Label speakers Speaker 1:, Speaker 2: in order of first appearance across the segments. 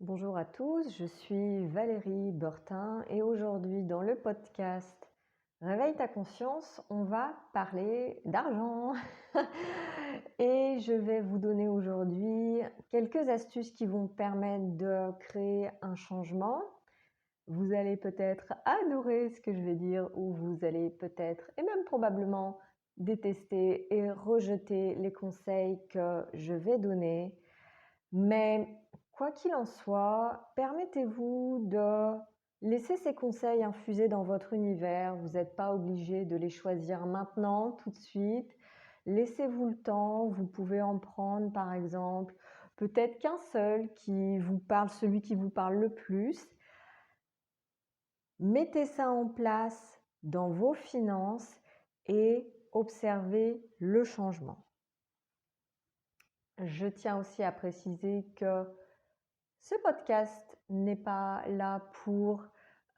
Speaker 1: Bonjour à tous, je suis Valérie Bertin et aujourd'hui dans le podcast Réveille ta conscience, on va parler d'argent. Et je vais vous donner aujourd'hui quelques astuces qui vont permettre de créer un changement. Vous allez peut-être adorer ce que je vais dire ou vous allez peut-être et même probablement détester et rejeter les conseils que je vais donner. Mais quoi qu'il en soit, permettez-vous de laisser ces conseils infuser dans votre univers. Vous n'êtes pas obligé de les choisir maintenant, tout de suite. Laissez-vous le temps. Vous pouvez en prendre, par exemple, peut-être qu'un seul qui vous parle, celui qui vous parle le plus. Mettez ça en place dans vos finances et observez le changement. Je tiens aussi à préciser que ce podcast n'est pas là pour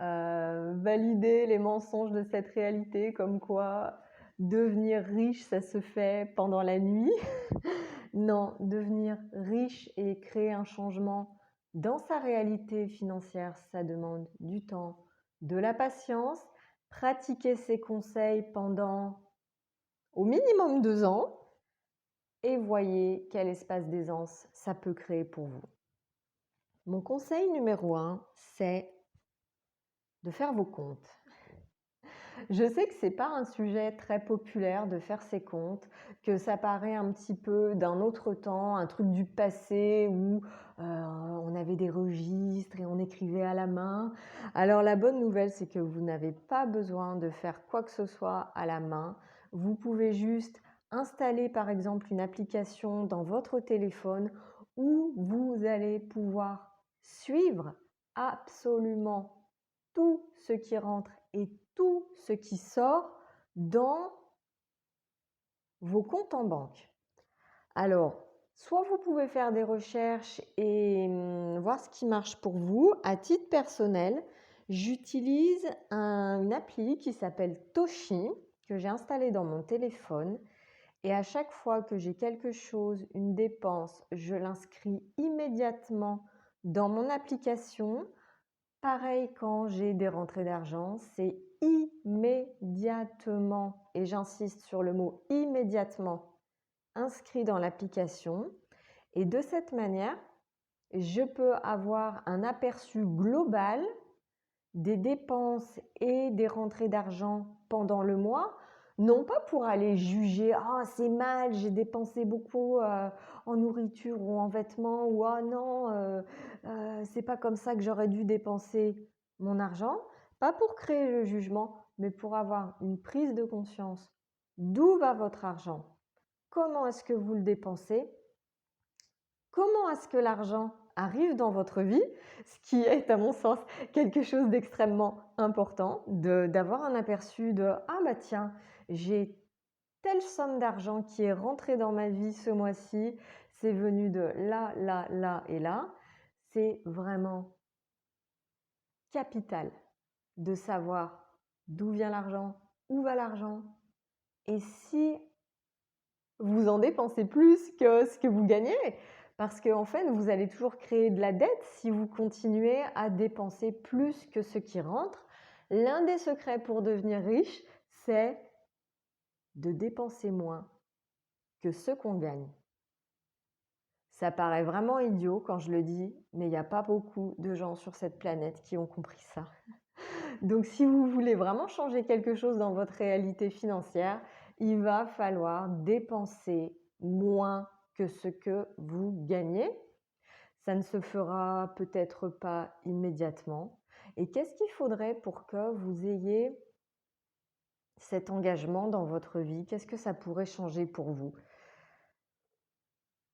Speaker 1: valider les mensonges de cette réalité, comme quoi devenir riche, ça se fait pendant la nuit. Non, devenir riche et créer un changement dans sa réalité financière, ça demande du temps, de la patience. Pratiquez ces conseils pendant au minimum 2 ans et voyez quel espace d'aisance ça peut créer pour vous. Mon conseil numéro 1, c'est de faire vos comptes. Je sais que c'est pas un sujet très populaire de faire ses comptes, que ça paraît un petit peu d'un autre temps, un truc du passé où on avait des registres et on écrivait à la main. Alors la bonne nouvelle, c'est que vous n'avez pas besoin de faire quoi que ce soit à la main. Vous pouvez juste installer par exemple une application dans votre téléphone où vous allez pouvoir suivre absolument tout ce qui rentre et tout ce qui sort dans vos comptes en banque. Alors, soit vous pouvez faire des recherches et voir ce qui marche pour vous. À titre personnel, j'utilise une appli qui s'appelle Toshi, que j'ai installée dans mon téléphone. Et à chaque fois que j'ai quelque chose, une dépense, je l'inscris immédiatement dans mon application. Pareil quand j'ai des rentrées d'argent, c'est immédiatement, et j'insiste sur le mot immédiatement, inscrit dans l'application. Et de cette manière, je peux avoir un aperçu global des dépenses et des rentrées d'argent pendant le mois, non pas pour aller juger ah c'est mal, j'ai dépensé beaucoup en nourriture ou en vêtements, ou ah non, c'est pas comme ça que j'aurais dû dépenser mon argent, pas pour créer le jugement, mais pour avoir une prise de conscience. D'où va votre argent? Comment est-ce que vous le dépensez? Comment est-ce que l'argent arrive dans votre vie? Ce qui est, à mon sens, quelque chose d'extrêmement important, d'avoir un aperçu de « Ah bah tiens, j'ai telle somme d'argent qui est rentrée dans ma vie ce mois-ci, c'est venu de là, là, là et là ». C'est vraiment capital de savoir d'où vient l'argent, où va l'argent. Et si vous en dépensez plus que ce que vous gagnez, parce qu'en fait, vous allez toujours créer de la dette si vous continuez à dépenser plus que ce qui rentre. L'un des secrets pour devenir riche, c'est de dépenser moins que ce qu'on gagne. Ça paraît vraiment idiot quand je le dis, mais il n'y a pas beaucoup de gens sur cette planète qui ont compris ça. Donc si vous voulez vraiment changer quelque chose dans votre réalité financière, il va falloir dépenser moins que ce que vous gagnez. Ça ne se fera peut-être pas immédiatement. Et qu'est-ce qu'il faudrait pour que vous ayez cet engagement dans votre vie? Qu'est-ce que ça pourrait changer pour vous?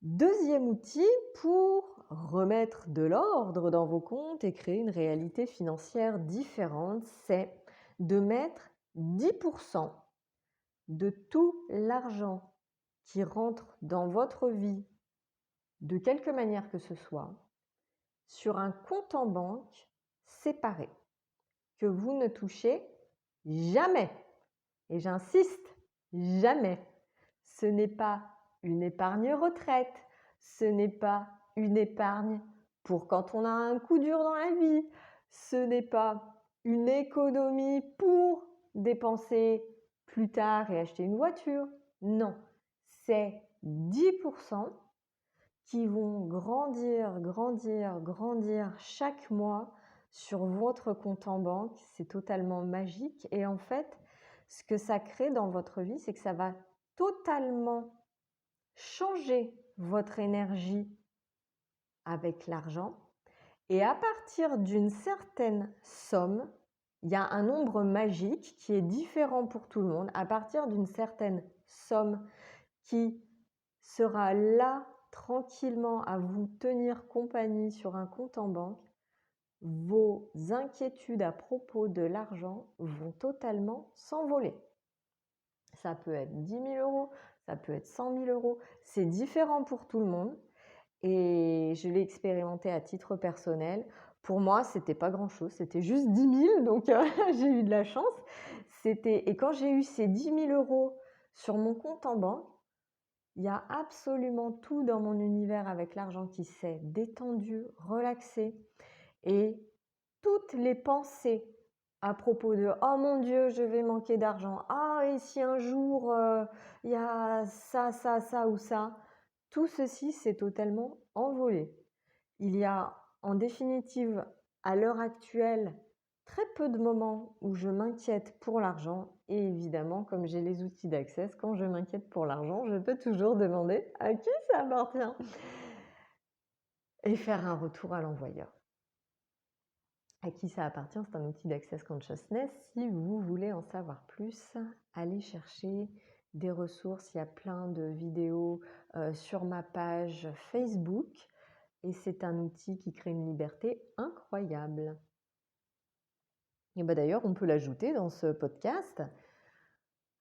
Speaker 1: Deuxième outil pour remettre de l'ordre dans vos comptes et créer une réalité financière différente, c'est de mettre 10% de tout l'argent qui rentre dans votre vie, de quelque manière que ce soit, sur un compte en banque séparé, que vous ne touchez jamais. Et j'insiste, jamais. Ce n'est pas une épargne retraite, ce n'est pas une épargne pour quand on a un coup dur dans la vie. Ce n'est pas une économie pour dépenser plus tard et acheter une voiture. Non, c'est 10% qui vont grandir, grandir, grandir chaque mois sur votre compte en banque. C'est totalement magique. Et en fait, ce que ça crée dans votre vie, c'est que ça va totalement changer votre énergie avec l'argent. Et à partir d'une certaine somme, il y a un nombre magique qui est différent pour tout le monde. À partir d'une certaine somme qui sera là tranquillement à vous tenir compagnie sur un compte en banque, vos inquiétudes à propos de l'argent vont totalement s'envoler. Ça peut être 10 000 euros, ça peut être 100 000 euros. C'est différent pour tout le monde. Et je l'ai expérimenté à titre personnel. Pour moi, c'était pas grand-chose, c'était juste 10 000, donc j'ai eu de la chance. Et quand j'ai eu ces 10 000 euros sur mon compte en banque, il y a absolument tout dans mon univers avec l'argent qui s'est détendu, relaxé. Et toutes les pensées à propos de « Oh mon Dieu, je vais manquer d'argent. Ah, et si un jour, il y a ça, ça, ça ou ça », tout ceci s'est totalement envolé. Il y a en définitive, à l'heure actuelle, très peu de moments où je m'inquiète pour l'argent. Et évidemment, comme j'ai les outils d'Access, quand je m'inquiète pour l'argent, je peux toujours demander à qui ça appartient et faire un retour à l'envoyeur. À qui ça appartient, c'est un outil d'Access Consciousness. Si vous voulez en savoir plus, allez chercher des ressources. Il y a plein de vidéos sur ma page Facebook. Et c'est un outil qui crée une liberté incroyable. Et d'ailleurs, on peut l'ajouter dans ce podcast.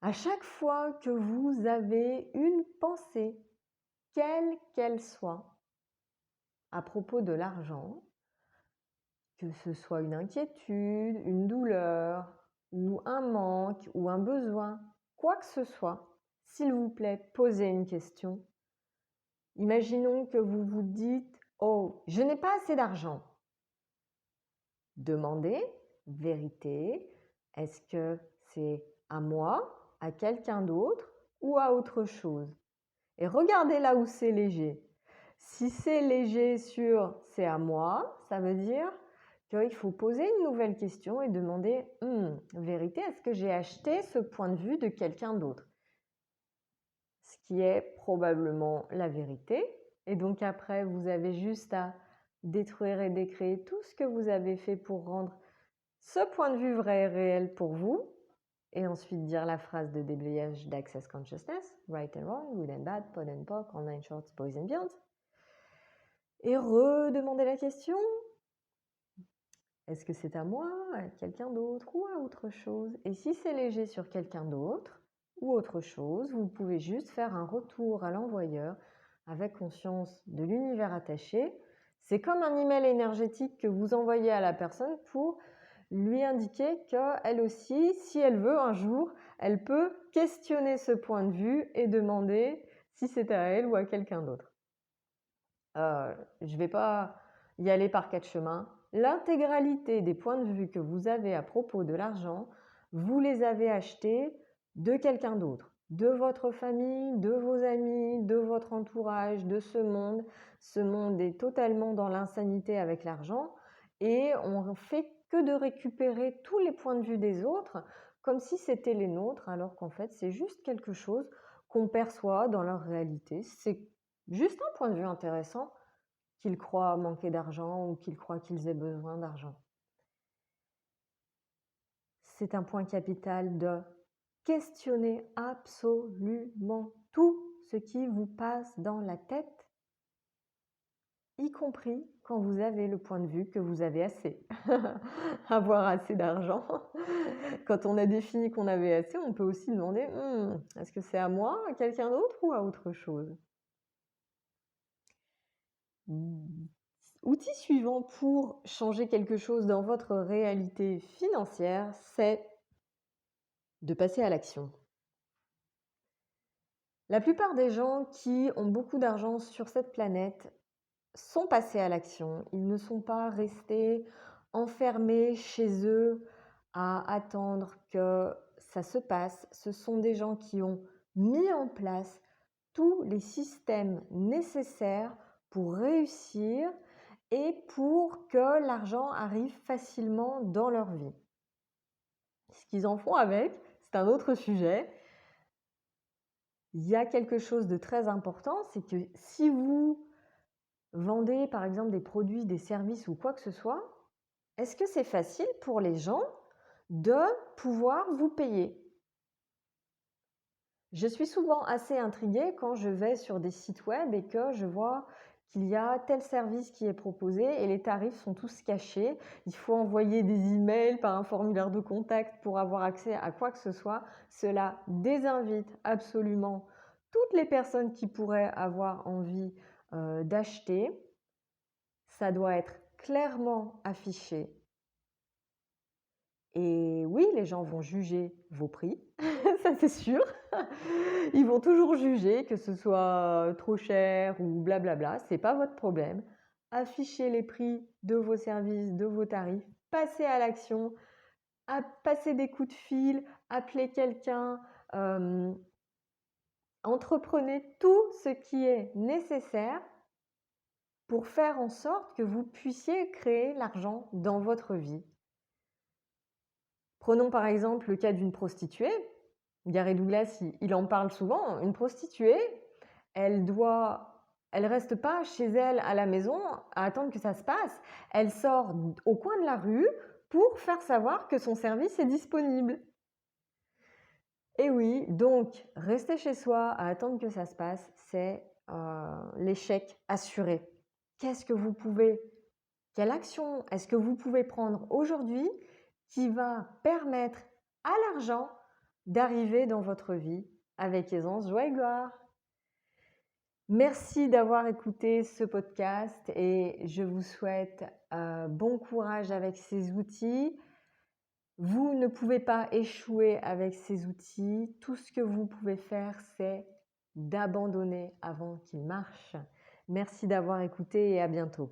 Speaker 1: À chaque fois que vous avez une pensée, quelle qu'elle soit, à propos de l'argent, que ce soit une inquiétude, une douleur, ou un manque, ou un besoin, quoi que ce soit, s'il vous plaît, posez une question. Imaginons que vous vous dites « Oh, je n'ai pas assez d'argent ». Demandez, vérité, est-ce que c'est à moi, à quelqu'un d'autre ou à autre chose? Et regardez là où c'est léger. Si c'est léger sur « c'est à moi », ça veut dire qu'il faut poser une nouvelle question et demander « vérité, est-ce que j'ai acheté ce point de vue de quelqu'un d'autre ?» Ce qui est probablement la vérité. Et donc après, vous avez juste à détruire et décréer tout ce que vous avez fait pour rendre ce point de vue vrai et réel pour vous, et ensuite dire la phrase de déblayage d'Access Consciousness, right and wrong, good and bad, pod and poc, online shorts, boys and beyond, et redemander la question, est-ce que c'est à moi, à quelqu'un d'autre ou à autre chose? Et si c'est léger sur quelqu'un d'autre ou autre chose, vous pouvez juste faire un retour à l'envoyeur avec conscience de l'univers attaché. C'est comme un email énergétique que vous envoyez à la personne pour lui indiquer qu'elle aussi, si elle veut un jour, elle peut questionner ce point de vue et demander si c'est à elle ou à quelqu'un d'autre. Je ne vais pas y aller par quatre chemins. L'intégralité des points de vue que vous avez à propos de l'argent, vous les avez achetés de quelqu'un d'autre, de votre famille, de vos amis, de votre entourage, de ce monde. Ce monde est totalement dans l'insanité avec l'argent et on fait que de récupérer tous les points de vue des autres comme si c'était les nôtres, alors qu'en fait c'est juste quelque chose qu'on perçoit dans leur réalité. C'est juste un point de vue intéressant qu'ils croient manquer d'argent ou qu'ils croient qu'ils aient besoin d'argent. C'est un point capital de questionner absolument tout ce qui vous passe dans la tête, y compris quand vous avez le point de vue que vous avez assez. Avoir assez d'argent. Quand on a défini qu'on avait assez, on peut aussi demander est-ce que c'est à moi, à quelqu'un d'autre ou à autre chose? Outil suivant pour changer quelque chose dans votre réalité financière, c'est de passer à l'action. La plupart des gens qui ont beaucoup d'argent sur cette planète sont passés à l'action, ils ne sont pas restés enfermés chez eux à attendre que ça se passe. Ce sont des gens qui ont mis en place tous les systèmes nécessaires pour réussir et pour que l'argent arrive facilement dans leur vie. Ce qu'ils en font avec, c'est un autre sujet. Il y a quelque chose de très important, c'est que si vous vendez par exemple des produits, des services ou quoi que ce soit, est-ce que c'est facile pour les gens de pouvoir vous payer? Je suis souvent assez intriguée quand je vais sur des sites web et que je vois qu'il y a tel service qui est proposé et les tarifs sont tous cachés. Il faut envoyer des emails par un formulaire de contact pour avoir accès à quoi que ce soit. Cela désinvite absolument toutes les personnes qui pourraient avoir envie d'acheter. Ça doit être clairement affiché. Et oui, les gens vont juger vos prix, ça c'est sûr. Ils vont toujours juger que ce soit trop cher ou blablabla, c'est pas votre problème. Affichez les prix de vos services, de vos tarifs, passez à l'action, passez des coups de fil, appelez quelqu'un, entreprenez tout ce qui est nécessaire pour faire en sorte que vous puissiez créer l'argent dans votre vie. Prenons par exemple le cas d'une prostituée. Gary Douglas, il en parle souvent. Une prostituée, elle reste pas chez elle à la maison à attendre que ça se passe. Elle sort au coin de la rue pour faire savoir que son service est disponible. Et oui, donc rester chez soi à attendre que ça se passe, c'est l'échec assuré. Quelle action est-ce que vous pouvez prendre aujourd'hui qui va permettre à l'argent d'arriver dans votre vie avec aisance, joie et gloire? Merci d'avoir écouté ce podcast et je vous souhaite bon courage avec ces outils. Vous ne pouvez pas échouer avec ces outils. Tout ce que vous pouvez faire, c'est d'abandonner avant qu'ils marchent. Merci d'avoir écouté et à bientôt.